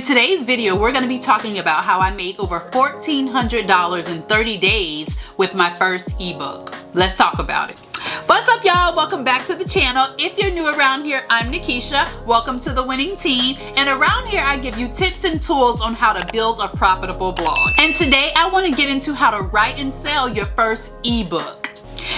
In today's video, we're going to be talking about how I made over $1,400 in 30 days with my first ebook. Let's talk about it. What's up, y'all? Welcome back to the channel. If you're new around here, I'm Nakisha. Welcome to the winning team. And around here, I give you tips and tools on how to build a profitable blog. And today, I want to get into how to write and sell your first ebook.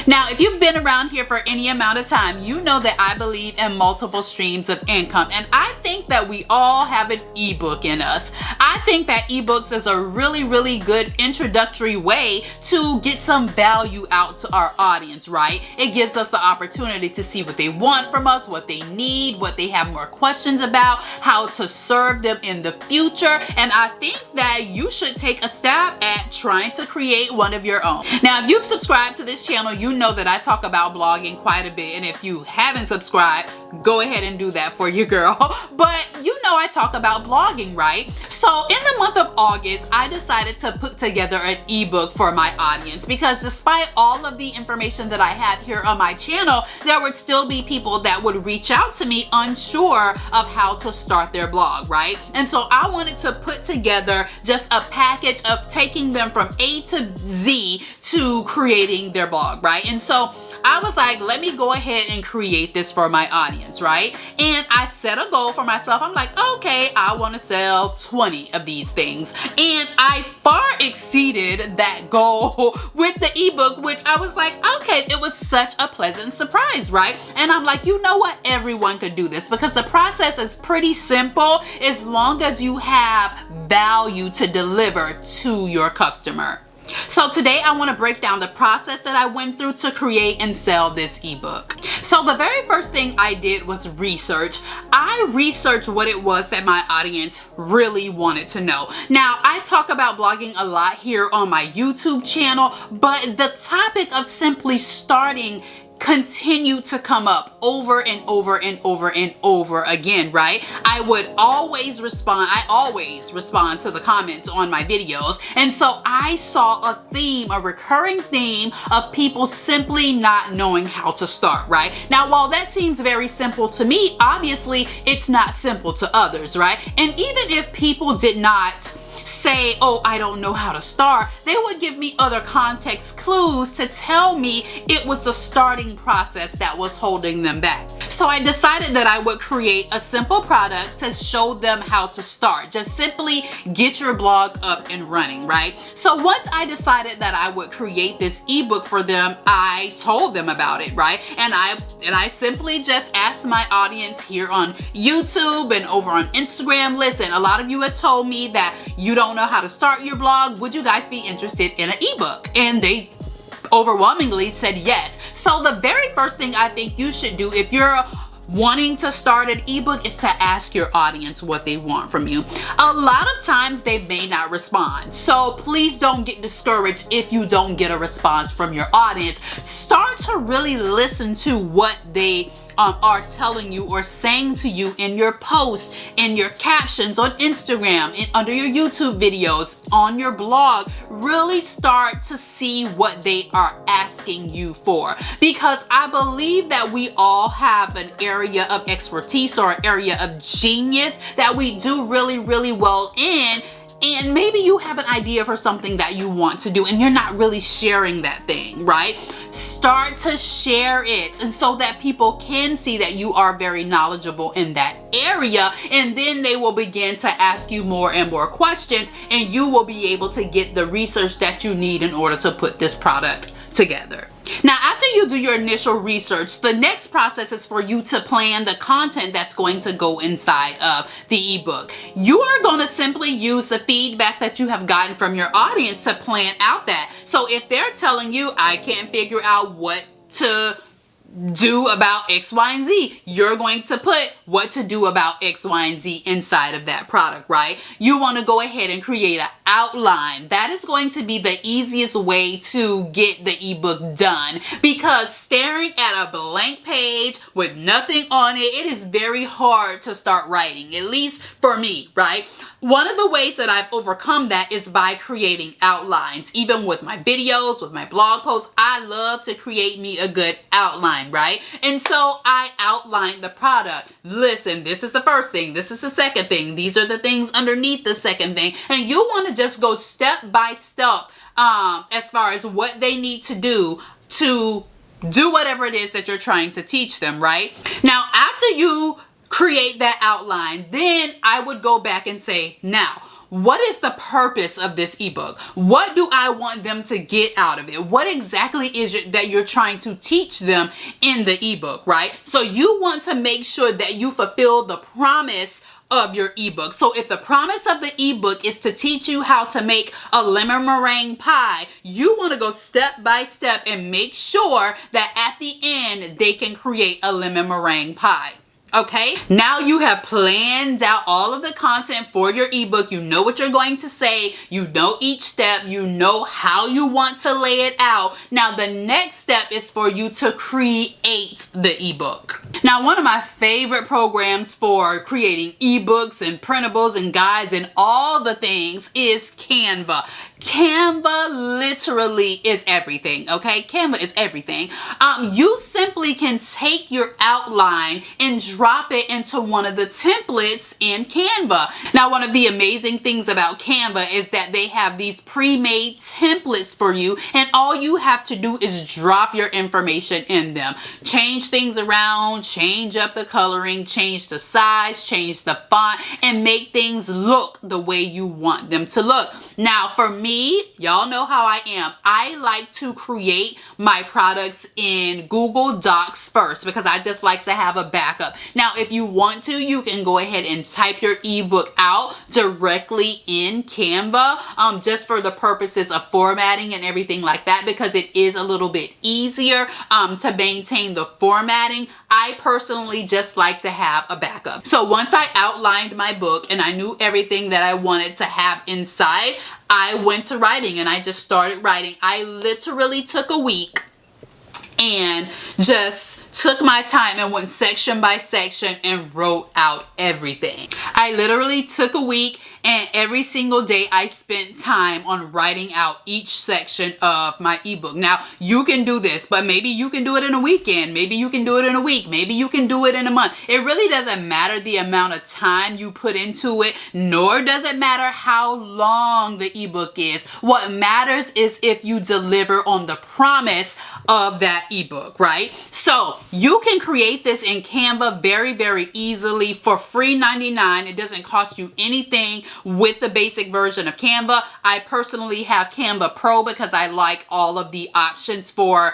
Now, if you've been around here for any amount of time, you know that I believe in multiple streams of income. And I think that we all have an ebook in us. I think that ebooks is a really good introductory way to get some value out to our audience, right? It gives us the opportunity to see what they want from us, what they need, what they have more questions about, how to serve them in the future. And I think that you should take a stab at trying to create one of your own. Now, if you've subscribed to this channel, you know that I talk about blogging quite a bit, and if you haven't subscribed, go ahead and do that for your girl. But you know I talk about blogging, right? So in the month of August, I decided to put together an ebook for my audience because despite all of the information that I have here on my channel, there would still be people that would reach out to me unsure of how to start their blog, right? And so I wanted to put together just a package of taking them from A to Z to creating their blog, right? And so I was like, let me go ahead and create this for my audience, right? And I set a goal for myself. I'm like, okay, I want to sell 20 of these things. And I far exceeded that goal with the ebook, which I was like, okay, it was such a pleasant surprise, right? And I'm like, you know what? Everyone could do this because the process is pretty simple as long as you have value to deliver to your customer. So today I want to break down the process that I went through to create and sell this ebook. So the very first thing I did was research. I researched what it was that my audience really wanted to know. Now, I talk about blogging a lot here on my YouTube channel, but the topic of simply starting continue to come up over and over and over and over again, right? I always respond to the comments on my videos. And so I saw a recurring theme of people simply not knowing how to start, right? Now, while that seems very simple to me, obviously it's not simple to others, right? And even if people did not say, oh, I don't know how to start, they would give me other context clues to tell me it was the starting process that was holding them back. So I decided that I would create a simple product to show them how to start. Just simply get your blog up and running, right? So once I decided that I would create this ebook for them, I told them about it, right? And I simply just asked my audience here on YouTube and over on Instagram, listen, a lot of you have told me that you don't know how to start your blog. Would you guys be interested in an ebook? And they overwhelmingly said yes. So the very first thing I think you should do if you're wanting to start an ebook is to ask your audience what they want from you. A lot of times they may not respond. So please don't get discouraged if you don't get a response from your audience. Start to really listen to what they are telling you or saying to you in your posts, in your captions on Instagram, under your YouTube videos, on your blog. Really start to see what they are asking you for, because I believe that we all have an area of expertise or an area of genius that we do really well in. And maybe you have an idea for something that you want to do and you're not really sharing that thing, right? Start to share it, and so that people can see that you are very knowledgeable in that area, and then they will begin to ask you more and more questions, and you will be able to get the research that you need in order to put this product together. Now, after you do your initial research, the next process is for you to plan the content that's going to go inside of the ebook. You are going to simply use the feedback that you have gotten from your audience to plan out that. So if they're telling you, I can't figure out what to do about X, Y, and Z, you're going to put what to do about X, Y, and Z inside of that product, right? You want to go ahead and create an outline. That is going to be the easiest way to get the ebook done, because staring at a blank page with nothing on it, it is very hard to start writing, at least for me, right? One of the ways that I've overcome that is by creating outlines. Even with my videos, with my blog posts, I love to create me a good outline, right? And so I outlined the product, listen, this is the first thing, this is the second thing, these are the things underneath the second thing, and you want to just go step by step as far as what they need to do whatever it is that you're trying to teach them, right? Now, after you create that outline, then I would go back and say, now, what is the purpose of this ebook? What do I want them to get out of it? What exactly is it that you're trying to teach them in the ebook, right? So you want to make sure that you fulfill the promise of your ebook. So if the promise of the ebook is to teach you how to make a lemon meringue pie, you want to go step by step and make sure that at the end they can create a lemon meringue pie. Okay, now you have planned out all of the content for your ebook. You know what you're going to say. You know each step. You know how you want to lay it out. Now, the next step is for you to create the ebook. Now, one of my favorite programs for creating ebooks and printables and guides and all the things is Canva. Canva literally is everything, okay? Canva is everything. You simply can take your outline and drop it into one of the templates in Canva. Now, one of the amazing things about Canva is that they have these pre-made templates for you, and all you have to do is drop your information in them. Change things around, change up the coloring, change the size, change the font, and make things look the way you want them to look. Now, for me, y'all know how I am. I like to create my products in Google Docs first because I just like to have a backup. Now, if you want to, you can go ahead and type your ebook out directly in Canva, just for the purposes of formatting and everything like that, because it is a little bit easier to maintain the formatting. I personally just like to have a backup. So once I outlined my book and I knew everything that I wanted to have inside, I went to writing and I just started writing. I literally took a week and just took my time and went section by section and wrote out everything. I literally took a week, and every single day I spent time on writing out each section of my ebook. Now, you can do this, but maybe you can do it in a weekend. Maybe you can do it in a week. Maybe you can do it in a month. It really doesn't matter the amount of time you put into it, nor does it matter how long the ebook is. What matters is if you deliver on the promise of that ebook, right? So you can create this in Canva very, very easily for free $99. It doesn't cost you anything with the basic version of Canva. I personally have Canva Pro because I like all of the options for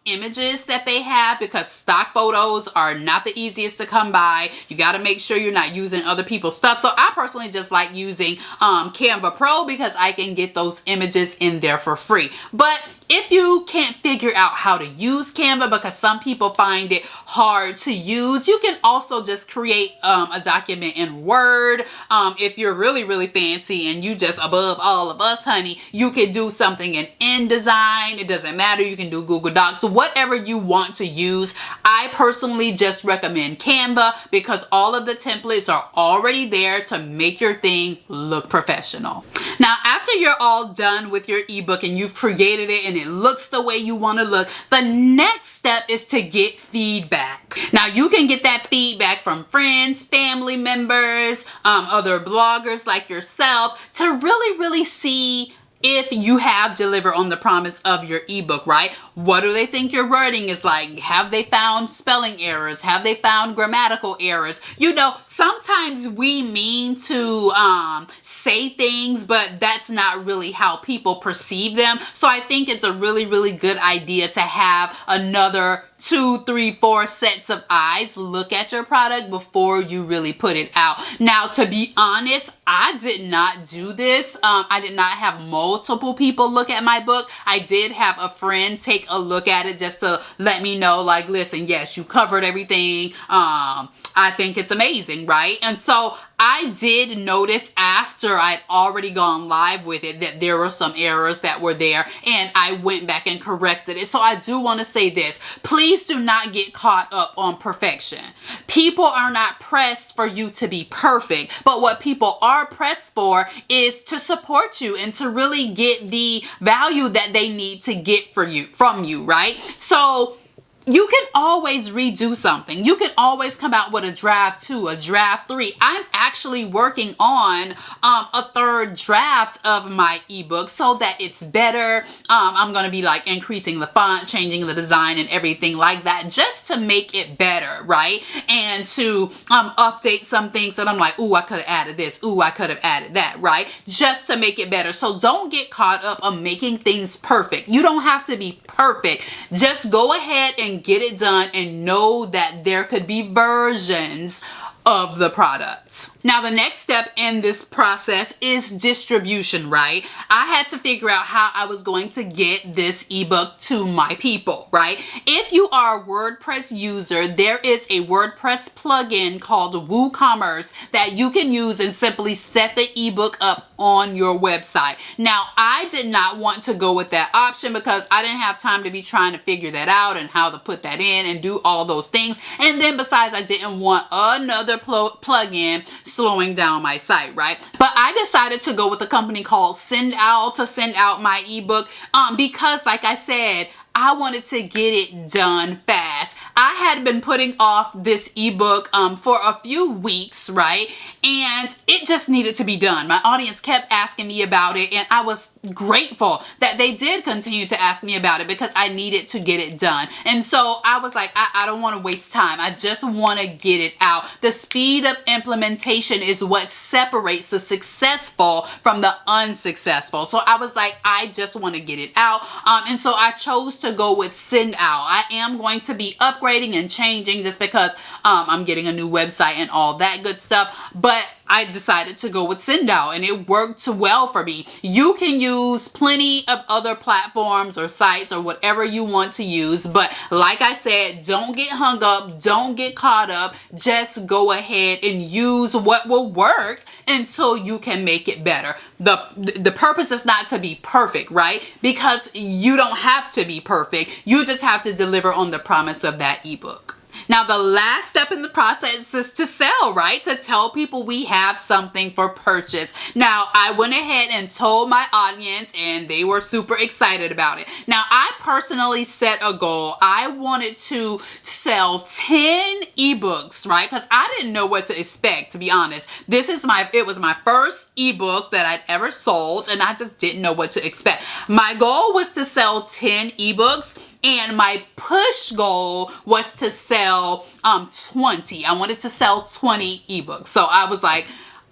images that they have, because stock photos are not the easiest to come by. You got to make sure you're not using other people's stuff. So I personally just like using Canva Pro because I can get those images in there for free. But if you can't figure out how to use Canva because some people find it hard to use, you can also just create a document in Word. If you're really, really fancy and you just above all of us, honey, you can do something in InDesign. It doesn't matter. You can do Google Docs, whatever you want to use. I personally just recommend Canva because all of the templates are already there to make your thing look professional. Now, after you're all done with your ebook and you've created it and it looks the way you want to look, the next step is to get feedback. Now, you can get that feedback from friends, family members, other bloggers like yourself to really, really see if you have delivered on the promise of your ebook, right? What do they think your wording is like? Have they found spelling errors? Have they found grammatical errors? You know, sometimes we mean to say things, but that's not really how people perceive them. So I think it's a really, really good idea to have another 2, 3, 4 sets of eyes look at your product before you really put it out. Now, to be honest, I did not do this. I did not have multiple people look at my book. I did have a friend take a look at it just to let me know, like, listen, yes, you covered everything. I think it's amazing, right? And so I did notice after I'd already gone live with it that there were some errors that were there, and I went back and corrected it. So I do want to say this. Please do not get caught up on perfection. People are not pressed for you to be perfect, but what people are pressed for is to support you and to really get the value that they need to get from you, right? So you can always redo something. You can always come out with a draft 2, a draft 3. I'm actually working on a third draft of my ebook so that it's better. I'm going to be like increasing the font, changing the design and everything like that just to make it better, right? And to update some things that I'm like, ooh, I could have added this. Ooh, I could have added that, right? Just to make it better. So don't get caught up on making things perfect. You don't have to be perfect. Just go ahead and get it done and know that there could be versions of the product. Now, the next step in this process is distribution, right? I had to figure out how I was going to get this ebook to my people, right? If you are a WordPress user, there is a WordPress plugin called WooCommerce that you can use and simply set the ebook up on your website. Now, I did not want to go with that option because I didn't have time to be trying to figure that out and how to put that in and do all those things. And then besides, I didn't want another plugin slowing down my site, right? But I decided to go with a company called Send Out to send out my ebook because, like I said, I wanted to get it done fast. I had been putting off this ebook for a few weeks, right? And it just needed to be done. My audience kept asking me about it, and I was grateful that they did continue to ask me about it because I needed to get it done. And so I was like, I don't want to waste time. I just want to get it out. The speed of implementation is what separates the successful from the unsuccessful. So I was like, I just want to get it out. And so I chose to go with Send Out. I am going to be upgrading and changing just because I'm getting a new website and all that good stuff. But I decided to go with Send Out, and it worked well for me. You can use plenty of other platforms or sites or whatever you want to use, but like I said, don't get hung up, don't get caught up. Just go ahead and use what will work until you can make it better. The purpose is not to be perfect, right? Because you don't have to be perfect. You just have to deliver on the promise of that ebook. Now, the last step in the process is to sell, right? To tell people we have something for purchase. Now, I went ahead and told my audience, and they were super excited about it. Now, I personally set a goal. I wanted to sell 10 ebooks, right? Because I didn't know what to expect, to be honest. It was my first ebook that I'd ever sold, and I just didn't know what to expect. My goal was to sell 10 ebooks. And my push goal was to sell 20. I wanted to sell 20 ebooks. So I was like,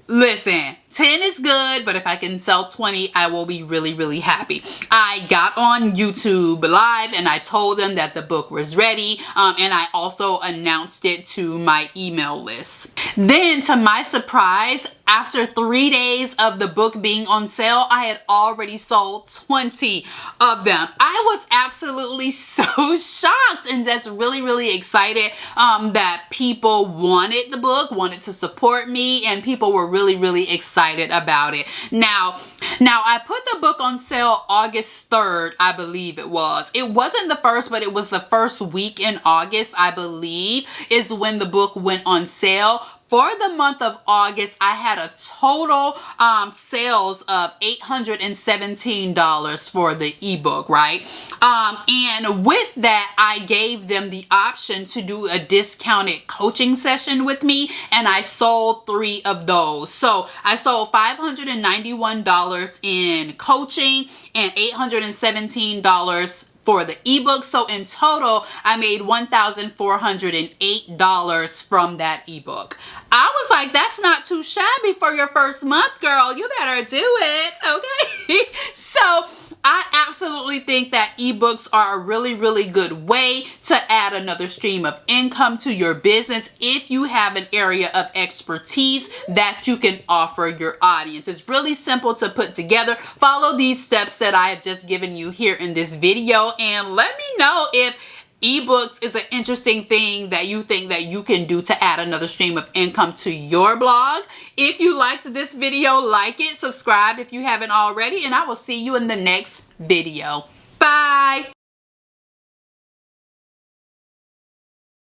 listen, 10 is good, but if I can sell 20, I will be really, really happy. I got on YouTube Live and I told them that the book was ready. And I also announced it to my email list. Then, to my surprise, after 3 days of the book being on sale, I had already sold 20 of them. I was absolutely so shocked and just really, really excited that people wanted the book, wanted to support me, and people were really, really excited about it. Now I put the book on sale August 3rd, I believe it was. It wasn't the first, but it was the first week in August, I believe, is when the book went on sale. For the month of August, I had a total sales of $817 for the ebook, right? And with that, I gave them the option to do a discounted coaching session with me, and I sold 3 of those. So I sold $591 in coaching and $817 for the ebook. So in total, I made $1,408 from that ebook. I was like, that's not too shabby for your first month, girl. You better do it, okay? So I absolutely think that ebooks are a really, really good way to add another stream of income to your business if you have an area of expertise that you can offer your audience. It's really simple to put together. Follow these steps that I have just given you here in this video, and let me know if ebooks is an interesting thing that you think that you can do to add another stream of income to your blog. If you liked this video, like it, subscribe if you haven't already, and I will see you in the next video. Bye.